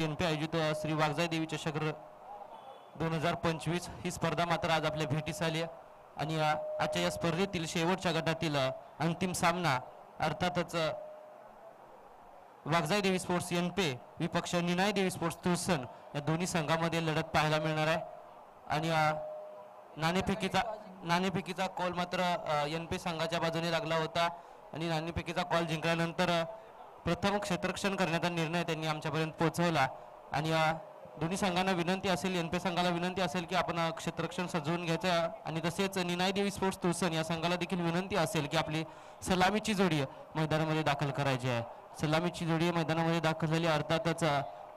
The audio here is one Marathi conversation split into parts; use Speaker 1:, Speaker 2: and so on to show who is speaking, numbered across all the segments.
Speaker 1: एनपी आयोजित श्री वाघजाई देवी चषक 2025 ही स्पर्धा मात्र आज आपल्या भेटीस आली आणि आजच्या या स्पर्धेतील शेवटच्या गटातील अंतिम सामना अर्थातच वाघजाई देवी स्पोर्ट्स एनपी विपक्ष निनाई देवी स्पोर्ट्स तुळसण या दोन्ही संघामध्ये लढत पाहायला मिळणार आहे आणि नाणेफेकीचा कॉल मात्र एनपी संघाच्या बाजूने लागला होता आणि नाणेफेकीचा कॉल जिंकल्यानंतर प्रथम क्षेत्ररक्षण करण्याचा निर्णय त्यांनी आमच्यापर्यंत पोहोचवला आणि दोन्ही संघांना विनंती असेल एनपी संघाला विनंती असेल की आपण क्षेत्ररक्षण सजवून घ्यायचं आणि तसेच निनाई देवी स्पोर्ट्स तुळसण या संघाला देखील विनंती असेल की आपली सलामीची जोडी मैदानामध्ये दाखल करायची आहे. सलामीची जोडी मैदानामध्ये दाखल झाली. अर्थातच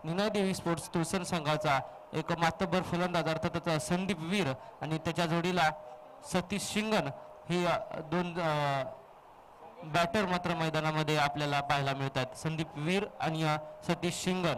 Speaker 1: निनाई देवी स्पोर्ट्स तुळसण संघाचा एक मातब्बर फलंदाज अर्थातच संदीप वीर आणि त्याच्या जोडीला सतीश शिंगण ही दोन बॅटर मात्र मैदानामध्ये आपल्याला पाहायला मिळतात. संदीप वीर आणि सतीश शिंगण.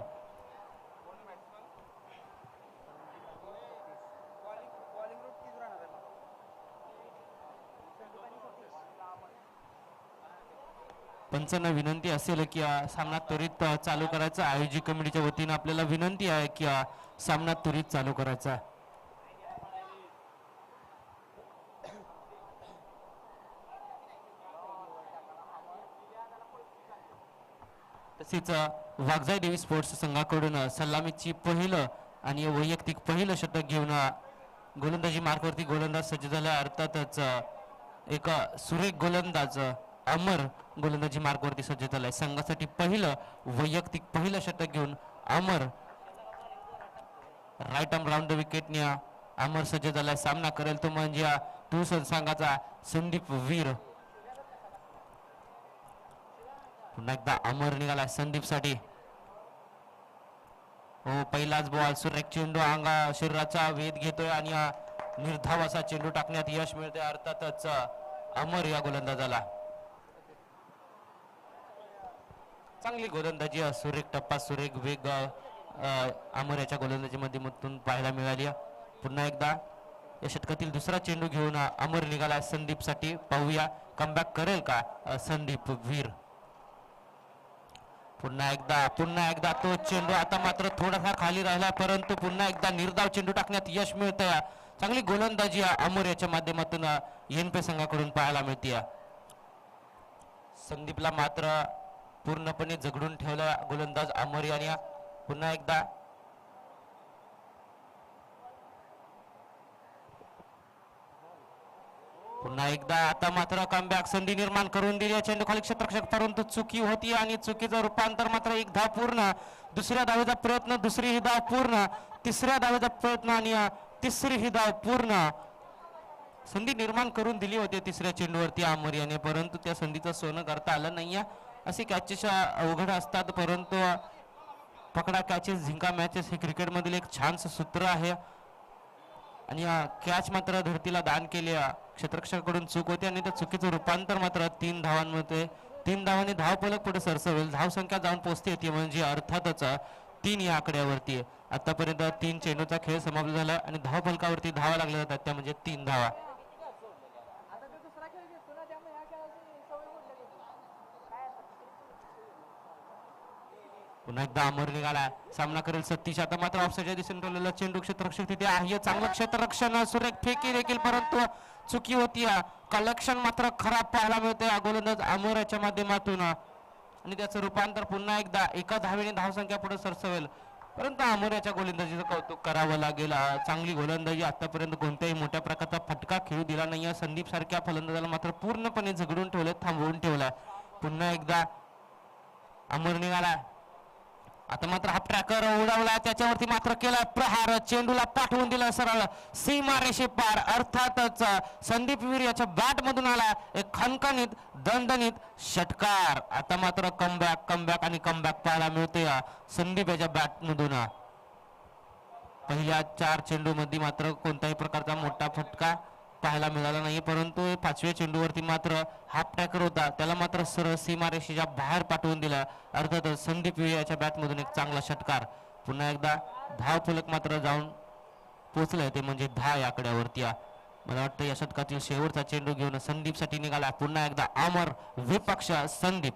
Speaker 1: पंचांना विनंती असेल की सामना त्वरित चालू करायचा. आयोजक कमिटीच्या वतीने आपल्याला विनंती आहे की सामना त्वरित चालू करायचा. तसेच वाघजाई देवी स्पोर्ट्स संघाकडून सलामीची पहिलं आणि वैयक्तिक पहिलं षटक घेऊन गोलंदाजी मार्कवरती गोलंदाज सज्ज झाला. अर्थातच एक सुरेख गोलंदाज अमर गोलंदाजी मार्कवरती सज्ज झालाय. संघासाठी पहिलं वैयक्तिक पहिलं षटक घेऊन अमर राईट आर्म राऊंड द विकेटने अमर सज्ज झालाय. सामना करेल तो म्हणजे तुळसण संघाचा संदीप वीर. पुन्हा एकदा अमर निघाला संदीप साठी. हो, पहिलाच बॉल सुरेख चेंडू अंगा शरीराचा वेध घेतोय आणि निर्धाव असा चेंडू टाकण्यात यश मिळते. अर्थातच अमर या गोलंदाजाला चांगली गोलंदाजी सुरेख टप्पा सुरेख वेग अमर याच्या गोलंदाजीमध्ये मधून पाहायला मिळाली. पुन्हा एकदा या षटकातील दुसरा चेंडू घेऊन अमर निघाला संदीप साठी. पाहूया कमबॅक करेल का संदीप वीर. पुन्हा एकदा तो चेंडू आता मात्र थोडासा खाली राहिला परंतु पुन्हा एकदा निर्धाव चेंडू टाकण्यात यश मिळतंय. चांगली गोलंदाजी अमर याच्या माध्यमातून एनपी संघाकडून पाहायला मिळते. संदीपला मात्र पूर्णपणे झगडून ठेवला गोलंदाज अमर याने. पुन्हा एकदा आता मात्र कमबॅक संधी निर्माण करून दिली चेंडू खाली क्षेत्ररक्षक परंतु चुकी होती आणि चुकीचं रूपांतर मात्र एक धाव पूर्ण. दुसऱ्या धावेचा प्रयत्न दुसरी ही धाव पूर्ण. तिसऱ्या धावेचा प्रयत्न आणि तिसरी ही धाव पूर्ण. संधी निर्माण करून दिली होती तिसऱ्या चेंडूवरती अमर याने परंतु त्या संधीचं सोनं करता आलं नाहीये. असे कॅचेस अवघड असतात परंतु पकडा कॅचेस झिंका मॅचेस हे क्रिकेट मधील एक छानसं सूत्र आहे आणि कॅच मात्र धरतीला दान केले. क्षेत्ररक्षकाकडून चूक होती आणि त्या चुकीचं रूपांतर मात्र 3 धावांमध्ये 3 धावांनी धावफलक पुढे सरसवेल. धावसंख्या जाऊन पोहोचते येते म्हणजे अर्थातच 3 या आकड्यावरती. आतापर्यंत 3 चेंडूचा खेळ समाप्त झाला आणि धावफलकावरती धावा लागल्या जातात त्या म्हणजे 3 धावा. पुन्हा एकदा अमर निघाला. सामना करेल सतीश. आता मात्र ऑफसाईडच्या दिशेने ठेवलेला चेंडू क्षेत्ररक्षक तिथे आहे. चांगलं क्षेत्ररक्षण सुरेख फेकी देखील परंतु चुकी होती. कलेक्शन मात्र खराब पाहायला मिळते गोलंदाज अमर याच्या माध्यमातून आणि त्याचं रूपांतर पुन्हा एकदा एका धावेने धावसंख्या पुढे सरसवेल परंतु अमर याच्या गोलंदाजीचं कौतुक करावं लागेल. चांगली गोलंदाजी. आतापर्यंत कोणत्याही मोठ्या प्रकारचा फटका खेळू दिला नाही. संदीप सारख्या फलंदाजाला मात्र पूर्णपणे झगडून ठेवले थांबवून ठेवलाय. पुन्हा एकदा अमर निघाला. आता मात्र हा ट्रॅकर उडवला त्याच्यावरती मात्र केला प्रहार. चेंडूला पाठवून दिला सरळ सीमा रेषे पार. अर्थातच संदीप वीर याच्या बॅट मधून आला एक खणखणीत दणदणीत षटकार. आता मात्र कमबॅक पाहायला मिळते संदीप याच्या बॅट मधून. पहिल्या 4 चेंडू मध्ये मात्र कोणत्याही प्रकारचा मोठा फटका पाहायला मिळाला नाही परंतु 5व्या चेंडूवरती मात्र हाफ ट्रॅकर होता त्याला मात्र सरळ सीमारेषेच्या बाहेर पाठवून दिला. अर्थातच संदीप वीर याच्या बॅट मधून एक चांगला षटकार. पुन्हा एकदा धाव फलक मात्र जाऊन पोहोचलाय ते म्हणजे 10 या आकड्यावरती. मला वाटतं या षटकातील शेवटचा चेंडू घेऊन संदीप साठी निघाला. पुन्हा एकदा अमर विपक्ष संदीप.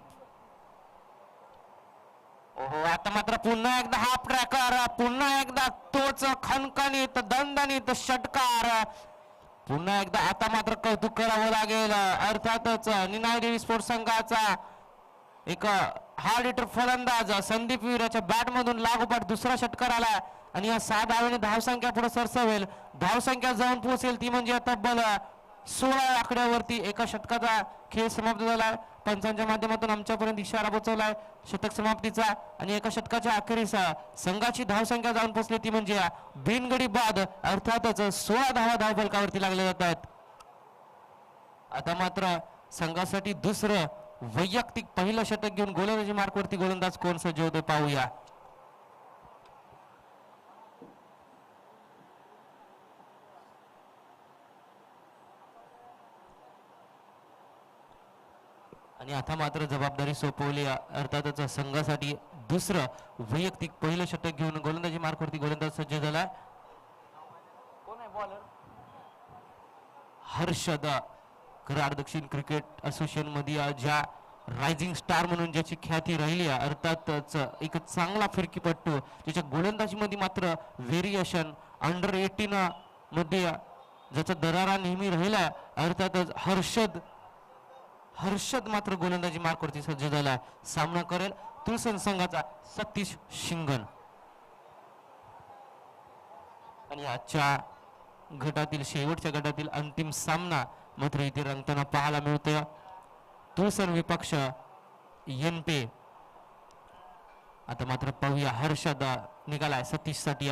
Speaker 1: ओहो, आता मात्र पुन्हा एकदा हाफ ट्रॅकर, पुन्हा एकदा तोच खणखणीत दणदणीत षटकार. पुन्हा एकदा आता मात्र कौतुक करावं लागेल अर्थातच निनाय देवी स्पोर्ट्स संघाचा एक हार्ड हिटर फलंदाज संदीप वीर याच्या बॅट मधून लागोपाठ दुसरा षटकार आला आणि या 6 धावेने धावसंख्या पुढे सरसवेल. धावसंख्या जाऊन पोहोचेल ती म्हणजे तब्बल 16 आकड्यावरती. एका षटकाचा खेळ समाप्त झालाय. पंचांच्या माध्यमातून आमच्यापर्यंत इशारा पोहोचवलाय षटक समाप्तीचा आणि एका षटकाच्या अखेरीस संघाची धावसंख्या जाऊन पोहोचली ती म्हणजे बिनगडी बाद अर्थातच 16 धावा धावफलकावरती लागल्या जातात. आता मात्र संघासाठी दुसरं वैयक्तिक पहिलं षटक घेऊन गोलंदाजी मार्कवरती गोलंदाज कोण सज्ज होते पाहूया. आणि आता मात्र जबाबदारी सोपवली अर्थातच संघासाठी दुसरं वैयक्तिक पहिलं षटक घेऊन गोलंदाजी मार्कवरती गोलंदाज सज्ज झाला. हर्षद कराड दक्षिण क्रिकेट असोसिएशन मध्ये ज्या रायझिंग स्टार म्हणून ज्याची ख्याती राहिली अर्थातच एक चांगला फिरकीपट्टू ज्याच्या गोलंदाजीमध्ये मात्र व्हेरिएशन अंडर 18 मध्ये ज्याचा दरारा नेहमी राहिला अर्थातच हर्षद मात्र गोलंदाजी मार्कवरती सज्ज झाला. सामना करेल तुळसन संघाचा सतीश शिंगण. आणि आजच्या गटातील शेवटच्या गटातील अंतिम सामना मात्र इथे रंगताना पाहायला मिळतोय. तुळसन विपक्ष एनपे. आता मात्र पाहूया हर्षद निघालाय सतीश साठी.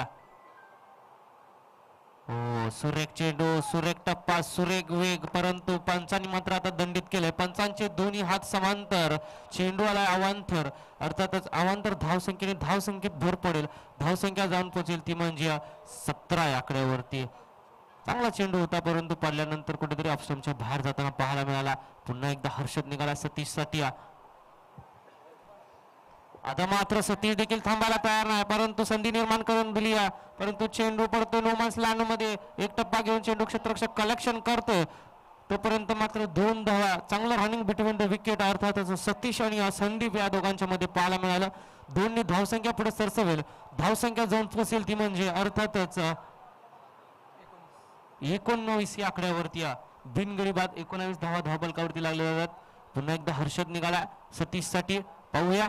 Speaker 1: हो, सुरेख चेंडू, सुरेख टप्पा, सुरेख वेग, परंतु पंचांनी मात्र आता दंडित केलंय. पंचांचे दोन्ही हात समांतर, चेंडू आलाय अवांतर. अर्थातच अवांतर धावसंख्येत भर पडेल. धावसंख्या जाऊन पोहोचेल ती म्हणजे 17 आकड्यावरती. चांगला चेंडू होता परंतु पडल्यानंतर कुठेतरी ऑफस्टंपच्या बाहेर जाताना पाहायला मिळाला. पुन्हा एकदा हर्षद निघाला सतीश साठी. आता मात्र सतीश देखील थांबायला तयार नाही परंतु संधी निर्माण करून दिली परंतु चेंडू पडतो नोमन्स लँड मध्ये. एक टप्पा घेऊन चेंडू क्षेत्ररक्षक कलेक्शन करतो तोपर्यंत मात्र 2 धावा. चांगलं रनिंग बिटवीन द विकेट अर्थातच सतीश आणि संदीप या दोघांच्या मध्ये पाहायला मिळालं. दोन्ही धावसंख्या पुढे सरसवेल. धावसंख्या जाऊन पोहोचेल ती म्हणजे अर्थातच 19 या आकड्यावरती. बिनगडी बाद 19 धावा धावफलकावरती लागल्या जातात. पुन्हा एकदा हर्षद निघाला सतीश साठी. पाहूया.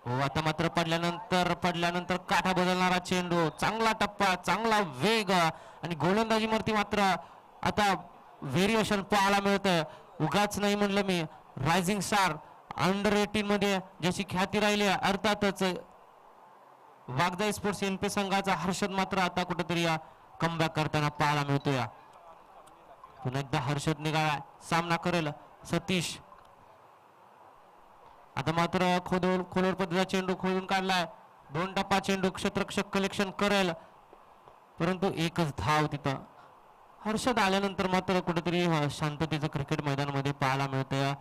Speaker 1: हो, आता मात्र पडल्यानंतर काठा बदलणारा चेंडू, चांगला टप्पा, चांगला वेग आणि गोलंदाजी वरती मात्र आता व्हेरिएशन पाहायला मिळतं. उगाच नाही म्हणलं मी, रायझिंग स्टार अंडर 18 मध्ये ज्याची ख्याती राहिली अर्थातच वाघजाई स्पोर्ट्स एनपी संघाचा हर्षद मात्र आता कुठेतरी कमबॅक करताना पाहायला मिळतोय. पुन्हा एकदा हर्षद निघाला. सामना करेल सतीश. आता मात्र खोलवर पद्धतीचा चेंडू खोलून काढलाय. 2 टप्पा चेंडू क्षेत्ररक्षक कलेक्शन करेल परंतु एकच धाव तिथं. हर्षद आल्यानंतर मात्र कुठेतरी शांततेचं क्रिकेट मैदानामध्ये पाहायला मिळतंय.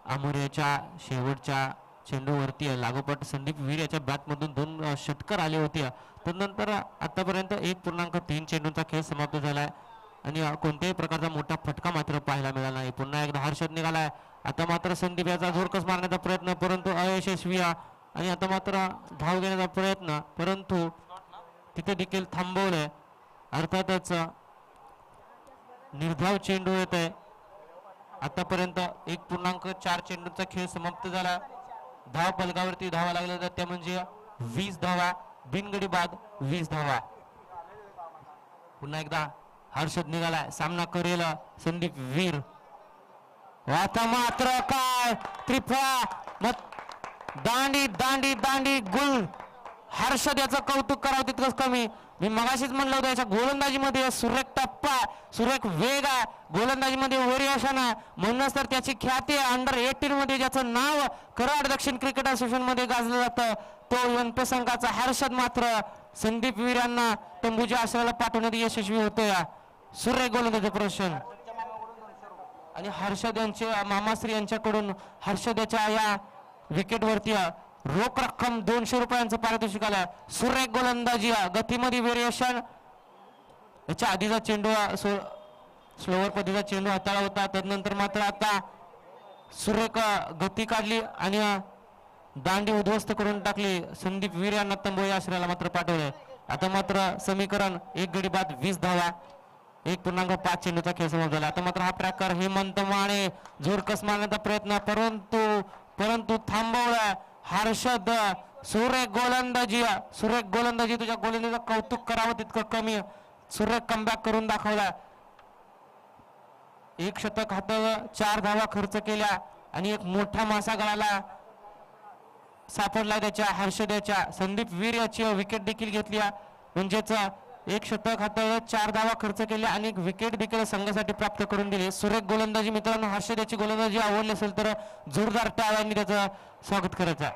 Speaker 1: अमोऱ्याच्या शेवटच्या चेंडूवरती लागोपाठ संदीप वीर याच्या बॅटमधून 2 षटकार आले होते. त्यानंतर आतापर्यंत 1.3 चेंडूंचा खेळ समाप्त झालाय आणि कोणत्याही प्रकारचा मोठा फटका मात्र पाहायला मिळाला नाही. पुन्हा एकदा हर्षद निघालाय. आता मात्र संदीप याचा जोरकस मारण्याचा प्रयत्न परंतु अयशस्वी आणि आता मात्र धाव घेण्याचा प्रयत्न परंतु तिथे देखील थांबवलंय. अर्थातच निर्धाव चेंडू येत आहे. आतापर्यंत 1.4 चेंडूचा खेळ समाप्त झाला. धाव फलकावरती धावा लागल्या जातात त्या म्हणजे 20 धावा. बिनगडी बाद 20 धावा. पुन्हा एकदा हर्षद निघालाय. सामना करेल संदीप वीर. आता मात्र काय त्रिफळा दांडी दांडी दांडी गुल. हर्षद याचं कौतुक करावं तितकंच कमी. मी मगाशीच म्हणलं होतं याच्या गोलंदाजीमध्ये सुरेख टप्पा, सुरेख वेग आहे, गोलंदाजीमध्ये व्हेरिएशन आहे म्हणूनच तर त्याची ख्याती आहे. अंडर 18 मध्ये ज्याचं नाव कराड दक्षिण क्रिकेट असोसिएशन मध्ये गाजलं जातं तो एनपी संघाचा हर्षद मात्र संदीप वीर यांना तंबूच्या आश्रयाला पाठवण्यात यशस्वी होतोय. सुरेख गोलंदाजी प्रदर्शन आणि हर्षद यांचे मामाश्री यांच्याकडून हर्षद याच्या या विकेटवरती रोख रक्कम 200 रुपयांचं पारितोषिक आलं. सुरेख गोलंदाजी, गतीमध्ये व्हेरिएशन. याच्या आधीचा चेंडू स्लोवर पद्धतीचा चेंडू हाताळला होता त्यानंतर मात्र आता सुरेख गती काढली आणि दांडी उद्ध्वस्त करून टाकली. संदीप वीर यांना तंबोळी आश्रयाला मात्र पाठवले. आता मात्र समीकरण 1 गडी बाद 20 धावा 1.5 चेंडूचा खेळ समाप्त झाला. आता मात्र हा प्रकार हेमंत माने जोरकस मारण्याचा प्रयत्न परंतु थांबवला. हर्षद सुरेख गोलंदाजी तुझ्या गोलंदाजीचं कौतुक करावं तितकं कमी. सुरेख कमबॅक करून दाखवला. 1 शतक हाताळलं, 4 धावा खर्च केल्या आणि एक मोठा मासा गळाला सापडला त्याच्या हर्षदेच्या. संदीप वीर याची विकेट देखील घेतली. म्हणजेच 1 शतक हाताळलं, 4 धावा खर्च केल्या आणि एक विकेट देखील संघासाठी प्राप्त करून दिली. सुरेख गोलंदाजी मित्रांनो, हर्षदेची गोलंदाजी आवडली असेल तर जोरदार टाळ्यांनी त्याचं स्वागत करायचं.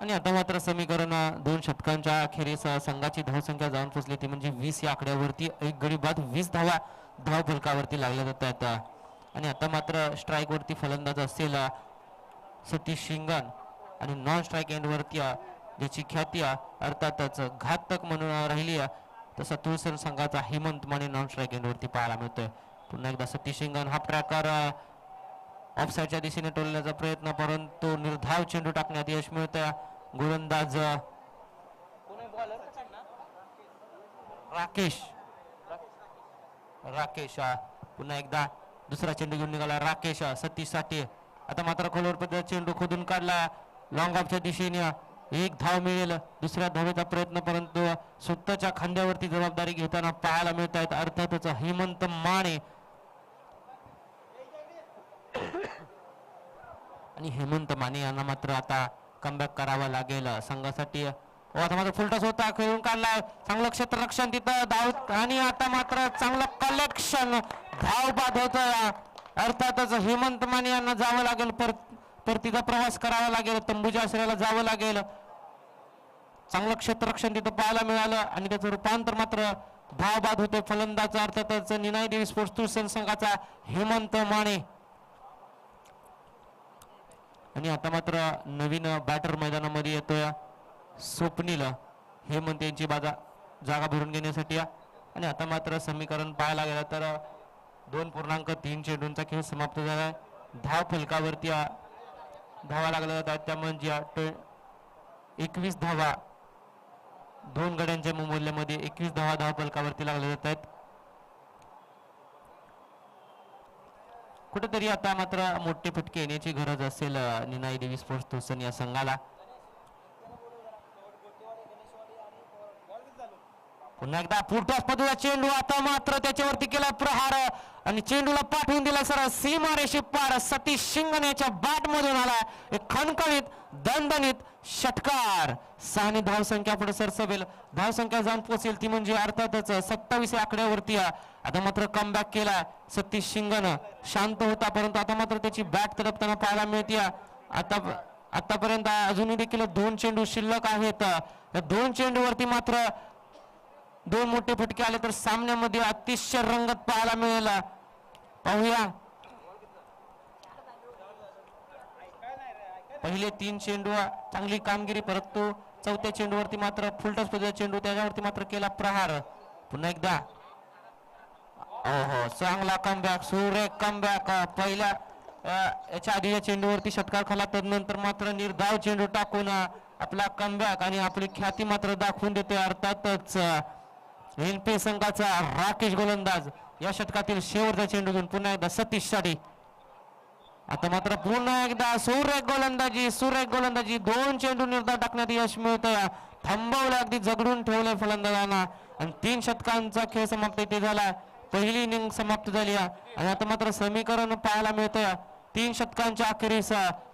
Speaker 1: आणि आता मात्र समीकरण 2 शतकांच्या अखेरीस संघाची धावसंख्या जाऊन पोहोचली ती म्हणजे 20 या आकड्यावरती. 1 गडी बाद 20 धावा धाव फलकावरती लागल्या जातात. आणि आता मात्र स्ट्राईक वरती फलंदाज असेल सतीश शिंगण आणि नॉन स्ट्राईक एंड वरती ज्याची ख्याती अर्थातच घातक म्हणून राहिली तसा तुळसर संघाचा Hemant Mane non strike end वरती पाहायला मिळतोय. पुन्हा एकदा सतीश शिंगण हा प्रकार ऑफसाईडच्या दिशेने टोलण्याचा प्रयत्न परंतु निर्धाव चेंडू टाकण्यात यश मिळतंय. गोलंदाज राकेश पुन्हा एकदा दुसरा चेंडू घेऊन निघाला. राकेश सतीश साठी आता मात्र खोलवर पद्धत चेंडू खोदून काढला. लॉंग ऑफच्या दिशेने 1 धाव मिळेल. दुसऱ्या धावेचा प्रयत्न परंतु स्वतःच्या खांद्यावरती जबाबदारी घेताना पाहायला मिळत आहेत अर्थातच हेमंत माने. आणि हेमंत माने यांना मात्र आता कमबॅक करावा लागेल संघासाठी. आता मात्र फुलटॉस होता, खेळून काढलाय, चांगलं क्षेत्ररक्षण तिथं धाव आणि आता मात्र चांगलं कलेक्शन धाव बाद होत. अर्थातच हेमंत माने यांना जावं लागेल, परतीचा प्रवास करावा लागेल, तंबूच्या आश्रयाला जावं लागेल. चांगलं क्षेत्ररक्षण तिथं पाहायला मिळालं आणि त्याचं रूपांतर मात्र धाव बाद होते. फलंदाज अर्थातच निनाई देवी स्पोर्ट्स तुळसर संघाचा हेमंत माने. आणि आता मात्र नवीन बॅटर मैदानामध्ये येतोय स्वप्नील हेमंत यांची जागा भरून घेण्यासाठी. आणि आता मात्र समीकरण पाहायला गेलं तर 2.3 चेंडूंचा खेळ समाप्त झाला. धाव फलकावरती धावा लागल्या जातात त्यामुळे 21 धावा 2 गड्यांच्या मूल्यामध्ये 21 धावा धाव फलकावरती लागल्या जात आहेत. कुठेतरी आता मात्र मोठे फटके येण्याची गरज असेल निनाई देवी स्पोर्ट्स तुळसर या संघाला. पुन्हा एकदा फुटॉस पद्धतीचा चेंडू आता मात्र त्याच्यावरती केला प्रहार आणि चेंडूला पाठवून दिला सर सीमारेषे पार. सतीश शिंगण याच्या बॅट मधून आला एक खणखणीत दणदणीत षटकार. 6 धावसंख्या पुढे सरसवेल, धावसंख्या जाऊन पोहोचेल ती म्हणजे अर्थातच 27 आकड्यावरती. आता मात्र कमबॅक केला सतीश शिंगण. शांत होता परंतु आता मात्र त्याची बॅट तडपताना पाहायला मिळते. आतापर्यंत अजूनही देखील 2 चेंडू शिल्लक आहेत. 2 चेंडूवरती मात्र 2 मोठे फटके आले तर सामन्यामध्ये अतिशय रंगत पाहायला मिळेल. पाहूया पहिले 3 चेंडू चांगली कामगिरी परंतु 4थ्या चेंडूवरती मात्र फुलटॉस पद्धतीचा चेंडू त्याच्यावरती मात्र केला प्रहार. पुन्हा एकदा चांगला कमबॅक, सुरेख कमबॅक. पहिल्या याच्या आधीच्या चेंडूवरती षटकार खाला तदनंतर मात्र निर्धाव चेंडू टाकून आपला कमबॅक आणि आपली ख्याती मात्र दाखवून देते. अर्थातच एनपी संघाचा राकेश गोलंदाज या षटकातील शेवटचा चेंडू घेऊन पुन्हा एकदा सतीश साठी. आता मात्र पुन्हा एकदा सुरेख गोलंदाजी 2 चेंडू निर्धाव टाकण्यात यश मिळतंय. थांबवलं, अगदी जगडून ठेवलंय फलंदाजांना आणि 3 षटकांचा खेळ समाप्त इथे झाला. पहिली इनिंग समाप्त झाली आणि आता मात्र समीकरण पाहायला मिळतंय 3 षटकांच्या अखेरीस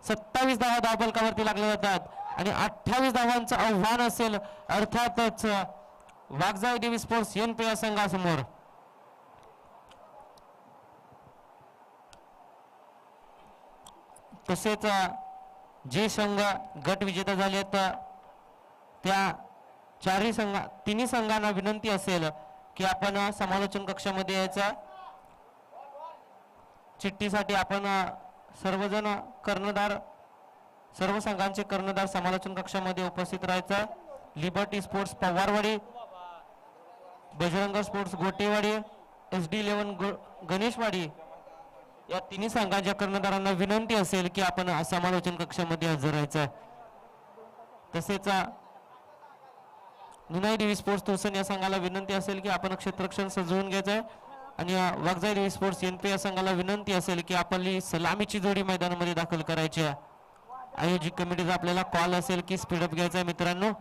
Speaker 1: 27 धावा धावफलकावरती लागल्या जातात आणि 28 धावांचं आव्हान असेल अर्थातच वाघजाई देवी स्पोर्ट्स एनपी या संघासमोर. तसेच जे संघ गट विजेता झाले त्या तिन्ही संघांना विनंती असेल की आपण समालोचन कक्षामध्ये यायचा. चिठ्ठीसाठी आपण सर्वजण सर्व संघांचे कर्णधार समालोचन कक्षामध्ये उपस्थित राहायचं. Liberty sports Pawarwadi, Bajrang sports Gotewadi, SD11 Ganeshwadi या तिन्ही संघाच्या कर्णधारांना विनंती असेल की आपण समालोचन कक्षामध्ये हजर राहायचं. तसेच निनाई देवी स्पोर्ट्स तुळसण या संघाला विनंती असेल की आपण क्षेत्ररक्षण सजवून घ्यायचंय. आणि वाघजाई देवी स्पोर्ट्स एनपी या संघाला विनंती असेल की आपली सलामीची जोडी मैदानामध्ये दाखल करायची आहे. आयोजित कमिटीचा आपल्याला कॉल असेल की स्पीडअप घ्यायचा आहे मित्रांनो.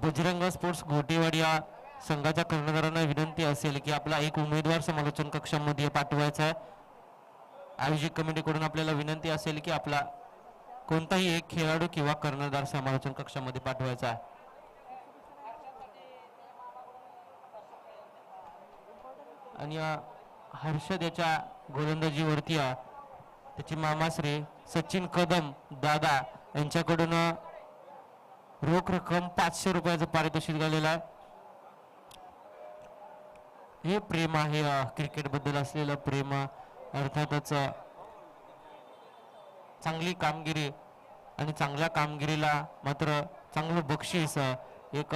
Speaker 1: बजरंग स्पोर्ट्स घोटेवाडी या संघाच्या कर्णधारांना विनंती असेल की आपला एक उमेदवार समालोचन कक्षामध्ये पाठवायचा आहे. आयोजित कमिटीकडून आपल्याला विनंती असेल की आपला कोणताही एक खेळाडू किंवा कर्णधार समालोचन कक्षामध्ये पाठवायचा आहे. आणि हर्षद याच्या गोलंदाजीवरती त्याची मामाश्री सचिन कदम दादा यांच्याकडून रोख रक्कम 500 रुपयाचं पारितोषिक झालेलं आहे. हे प्रेम आहे क्रिकेट बद्दल असलेलं प्रेम. अर्थातच चांगली कामगिरी आणि चांगल्या कामगिरीला मात्र चांगलं बक्षीस, एक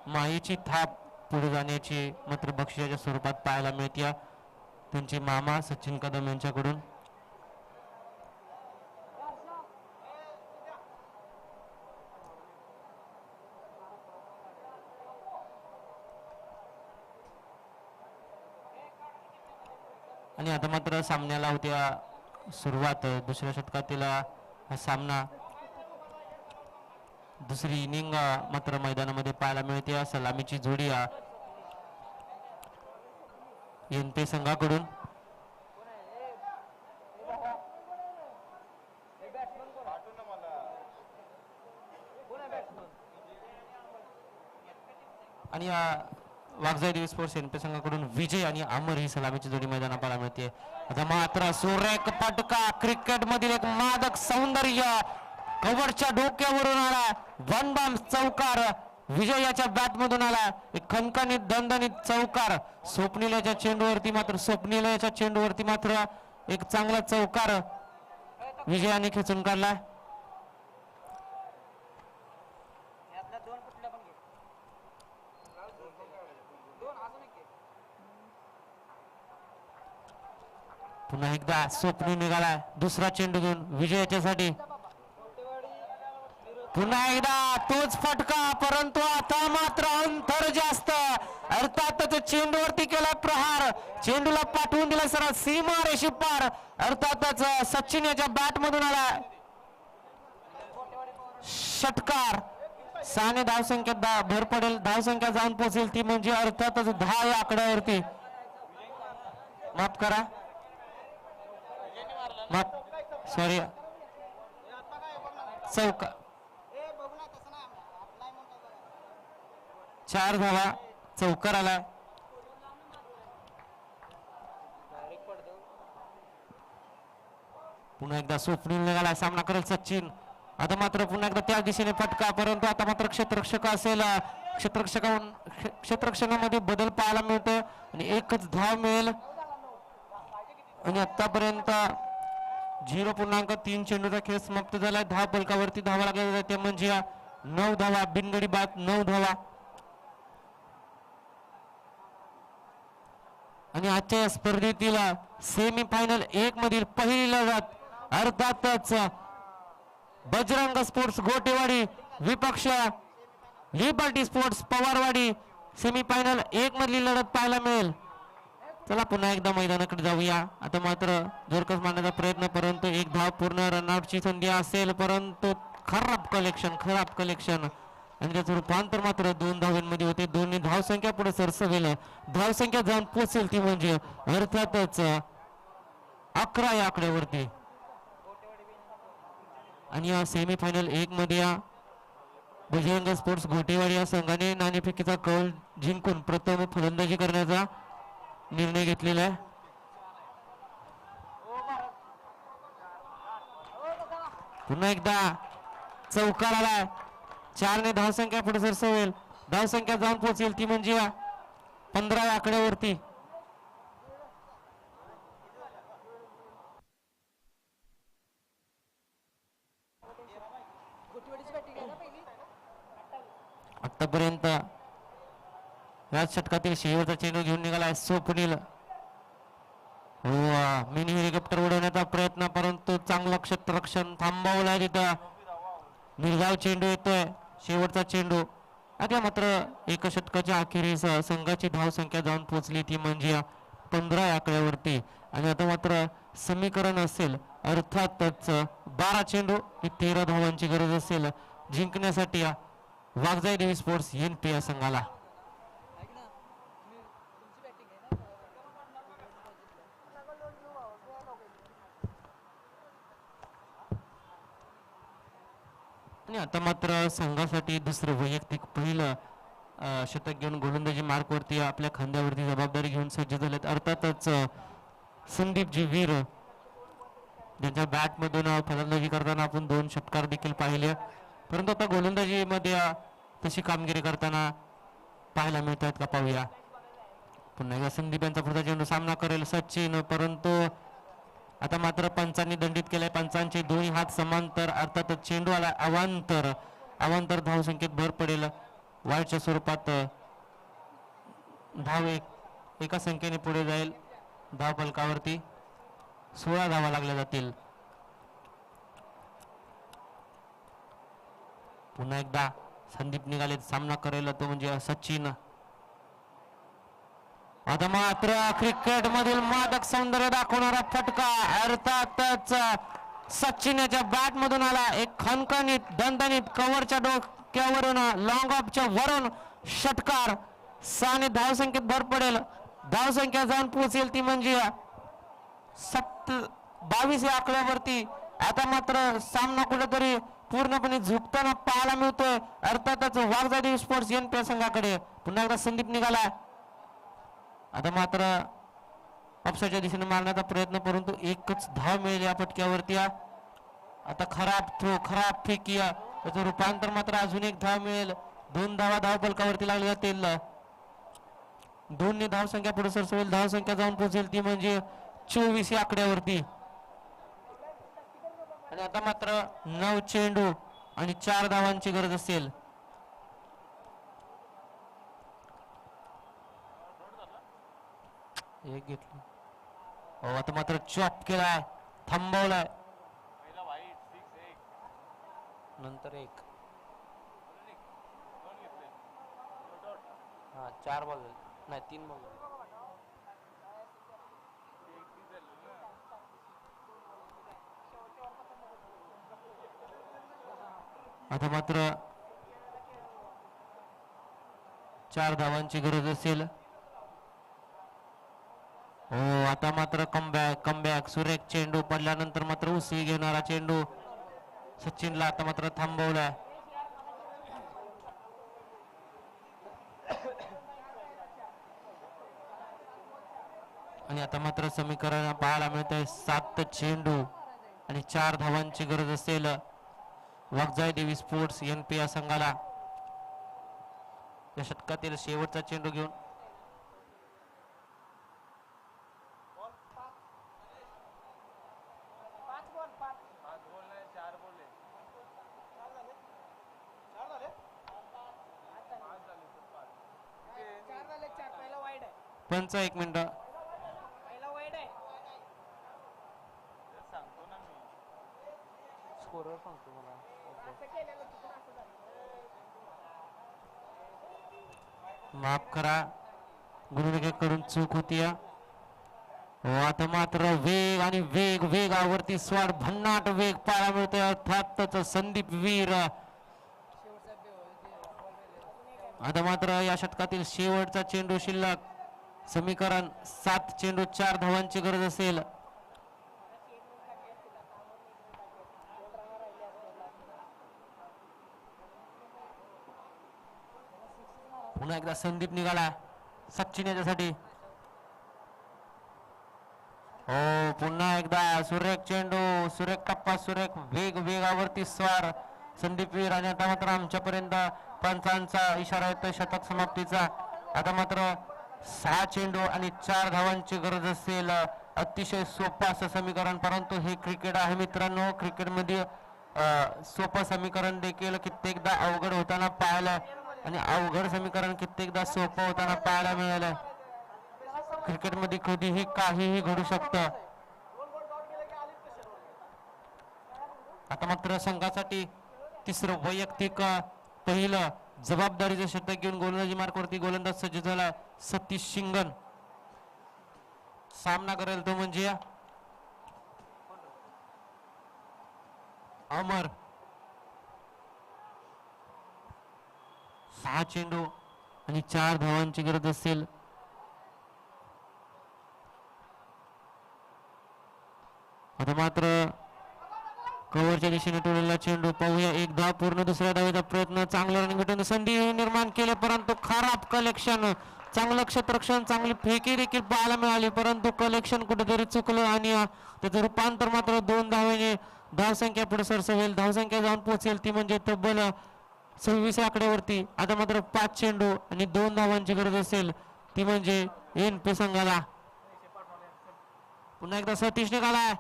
Speaker 1: मायेची थाप पुढे जाण्याची मात्र बक्षिसाच्या स्वरूपात पाहायला मिळते त्यांचे मामा सचिन कदम यांच्याकडून. आणि आता मात्र सामन्याला होत्या सुरुवात. दुसऱ्या षटकातील हा सामना दुसरी इनिंग मात्र मैदानामध्ये पाहायला मिळते. सलामीची जोडी एनपी संघाकडून. आणि वाघजाई देवी स्पोर्ट्स एनपी संघाकडून विजय आणि अमर ही सलामीची जोडी मैदानात पाहायला मिळते. आता मात्र सुरेख फटका, क्रिकेट मधील एक मादक सौंदर्य कव्हरच्या डोक्यावरून आला. वन बाम चौकार विजय याच्या बॅट मधून आला. एक खणखणीत दणदणीत चौकार. स्वप्नीलच्या चेंडूवरती मात्र एक चांगला चौकार विजयाने खेचून काढला. पुन्हा एकदा स्वप्नी निघाला दुसरा चेंडू घेऊन विजयाच्यासाठी. पुन्हा एकदा तोच फटका, परंतु आता मात्र अंतर जास्त. अर्थातच चेंडूवरती केला प्रहार, चेंडूला पाठवून दिला सरळ सीमा रेषे पार. अर्थातच सचिन याच्या बॅट मधून आला षटकार. 6 धावसंख्येत भर पडेल, धावसंख्या जाऊन पोहोचेल ती म्हणजे अर्थातच 10 या आकड्यावरती. माफ करा, सॉरी, चौका 4 धावा चौकार आला. पुन्हा एकदा स्वप्नील निघाला, सामना करेल सचिन. आता मात्र पुन्हा एकदा त्या दिशेने फटका, परंतु आता मात्र क्षेत्ररक्षक असेल. क्षेत्ररक्षणामध्ये बदल पाहायला मिळतो आणि एकच धाव मिळेल. आणि आतापर्यंत 0.3 चेंडूचा खेळ समाप्त झाला. धाव फलकावरती धावा लागल्या जाते म्हणजे 9 धावा, बिनगडी बाद 9 धावा. आणि आजच्या स्पर्धेतील सेमी फायनल 1 मधील पहिली लढत अर्थातच बजरंग स्पोर्ट्स गोटेवाडी विपक्ष liberty sports Pawarwadi. Semi final 1 मधली लढत पाहायला मिळेल. चला पुन्हा एकदा मैदानाकडे जाऊया. आता मात्र जोरकस मारण्याचा प्रयत्न, परंतु एक धाव पूर्ण रनआउटची संधी असेल, परंतु खराब कलेक्शन आणि त्याचं रूपांतर मात्र 2 धावांमध्ये होते. दोन्ही धावसंख्या पुढे सरसवेल. धावसंख्या जाऊन पोचेल ती म्हणजे अर्थातच 11 या आकड्यावरती. आणि या सेमीफायनल 1 मध्ये या बजरंग स्पोर्ट्स घोटेवाडी या संघाने नाणेफेकीचा कौल जिंकून प्रथम फलंदाजी करण्याचा निर्णय घेतलेला आहे. पुन्हा एकदा चौकार आलाय. 4 ने धावसंख्या पुढे सरसवेल. धावसंख्या जाऊन पोहोचेल ती म्हणजे 15 या आकड्यावरती. आतापर्यंत या षटकातील शेवटचा चेंडू घेऊन निघालाय स्वप्नील. मिनी हेलिकॉप्टर उडवण्याचा प्रयत्न परंतु चांगलं क्षेत्ररक्षण थांबवलाय तिथं. निर्धाव चेंडू येतोय शेवटचा चेंडू. आता मात्र एका षटकाच्या अखेरीस संघाची धावसंख्या जाऊन पोहोचली ती म्हणजे 15 या आकड्यावरती. आणि आता मात्र समीकरण असेल अर्थातच 12 चेंडू 13 धावांची गरज असेल जिंकण्यासाठी वाघजाई देवी स्पोर्ट्स NP या संघाला. आणि आता मात्र संघासाठी दुसरं वैयक्तिक पहिलं शतक घेऊन गोलंदाजी मार्कवरती आपल्या खांद्यावरती जबाबदारी घेऊन सज्ज झालेत. अर्थातच संदीपजी वीर ज्यांच्या बॅटमधून फलंदाजी करताना आपण 2 षटकार देखील पाहिले. परंतु आता गोलंदाजीमध्ये तशी कामगिरी करताना पाहायला मिळत आहेत का पाहूया. पुन्हा एकदा संदीप यांचा पुढचा चेंडू सामना करेल सचिन. परंतु आता मात्र पंचांनी दंडित केलाय. पंचांचे दोन्ही हात समांतर. अर्थातच चेंडू आला अवांतर. अवांतर धावसंख्येत भर पडेल. वाईटच्या स्वरूपात धाव एका संख्येने पुढे जाईल. धाव फलकावरती 16 धावा लागल्या जातील. पुन्हा एकदा संदीप निघाले सामना करेल तो म्हणजे सचिन. आता मात्र क्रिकेट मधील मादक सौंदर्य दाखवणारा फटका अर्थातच सचिन याच्या बॅट मधून आला. एक खणखणीत दणदणीत कव्हरच्या डोक्यावरून लॉंग ऑफच्या वरून षटकार. 6 ने धावसंख्येत भर पडेल. धावसंख्या जाऊन पोहोचेल ती म्हणजे 22 या आकड्यावरती. आता मात्र सामना कुठेतरी पूर्णपणे झुकताना पाहायला मिळतोय अर्थातच वाघजाई देवी स्पोर्ट्स NP संघाकडे. पुन्हा एकदा संदीप निघाला. आता मात्र ऑफसाईडच्या दिशेने मारण्याचा प्रयत्न परंतु एकच धाव मिळेल या फटक्यावरती. आता खराब थ्रो खराब फेकी त्याचं रूपांतर मात्र अजून एक धाव मिळेल. 2 धावा धाव फलकावरती लागल्या जातील. 2 ने धावसंख्या पुढे सरसवेल. धावसंख्या जाऊन पोहोचेल ती म्हणजे 24 या आकड्यावरती. आणि आता मात्र 9 चेंडू आणि 4 धावांची गरज असेल. एक घेतलं. आता मात्र चॉप केलाय थांबवलाय. नंतर एक 4 बॉल नाही 3 बॉल. आता मात्र 4 धावांची गरज असेल. आता मात्र कमबॅक सुरेख चेंडू पडल्यानंतर मात्र उसळी घेणारा चेंडू सचिनला आता मात्र थांबवलाय. आणि आता मात्र समीकरण पाहायला मिळत आहे 7 चेंडू आणि 4 धावांची गरज असेल वाघजाई देवी स्पोर्ट्स NP या संघाला. या षटकातील शेवटचा चेंडू घेऊन पंच 1 मिनिट. माफ करा गुरुकडून चूक होती. आता मात्र वेग आणि वेगावरती स्वार भन्नाट वेग पाहायला मिळतोय. अर्थातच संदीप वीर आता मात्र या षटकातील शेवटचा चेंडू शिल्लक. समीकरण 7 चेंडू 4 धावांची गरज असेल. पुन्हा एकदा संदीप निघाला सचिन याच्यासाठी. हो पुन्हा एकदा सुरेख चेंडू, सुरेख टप्पा, सुरेख वेगावरती स्वार संदीप वीर. आणि आता मात्र आमच्यापर्यंत पंचांचा इशारा येतोय शतक समाप्तीचा. आता मात्र 6 चेंडू आणि 4 धावांची गरज असेल. अतिशय सोपं असं समीकरण, परंतु हे क्रिकेट आहे मित्रांनो. क्रिकेटमध्ये सोपं समीकरण देखील कित्येकदा अवघड होताना पाहायला आणि अवघड समीकरण कित्येकदा सोपं होताना पाहायला मिळालं. क्रिकेटमध्ये कधीही काहीही घडू शकतं. आता मात्र संघासाठी तिसरं वैयक्तिक पहिलं जबाबदारीचं षटक घेऊन गोलंदाजी मार्कवरती गोलंदाज सज्ज झाला सतीश शिंगण. सामना करेल तो म्हणजे अमर. 6 चेंडू आणि 4 धावांची गरज असेल. आता मात्र कव्हरच्या दिशेने टोलेला चेंडू पाहूया. एक धाव पूर्ण, दुसऱ्या धावेचा प्रयत्न, चांगलं रनिंग भेटून संधी निर्माण केले, परंतु खराब कलेक्शन. चांगलं क्षेत्ररक्षण, चांगली फेकी देखील पाहायला मिळाली, परंतु कलेक्शन कुठेतरी चुकलं आणि त्याचं रूपांतर मात्र 2 धावेने धावसंख्या पुढे सरसवेल. धावसंख्या जाऊन पोहोचेल ती म्हणजे तब्बल 26 आकड्यावरती. आता मात्र 5 चेंडू आणि 2 धावांची गरज असेल ती म्हणजे NP संघाला. पुन्हा एकदा सतीश निघाला.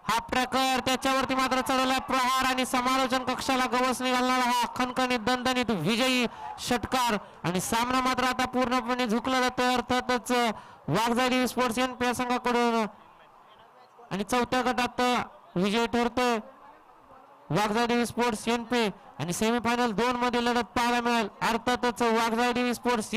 Speaker 1: हा ट्रॅकर त्याच्यावरती मात्र चढवला प्रहार आणि समालोचन कक्षाला गवस निघालणारा हा खणखणीत दणदणीत विजयी षटकार. आणि सामना मात्र आता पूर्णपणे झुकला जातोय अर्थातच वाघजाडी स्पोर्ट्स NP संघाकडून. आणि चौथ्या गटात विजय ठरतोय वाघजाडी स्पोर्ट्स NP. आणि सेमीफायनल 2 मध्ये लढत पाहायला मिळेल अर्थातच वाघजाडी स्पोर्ट्स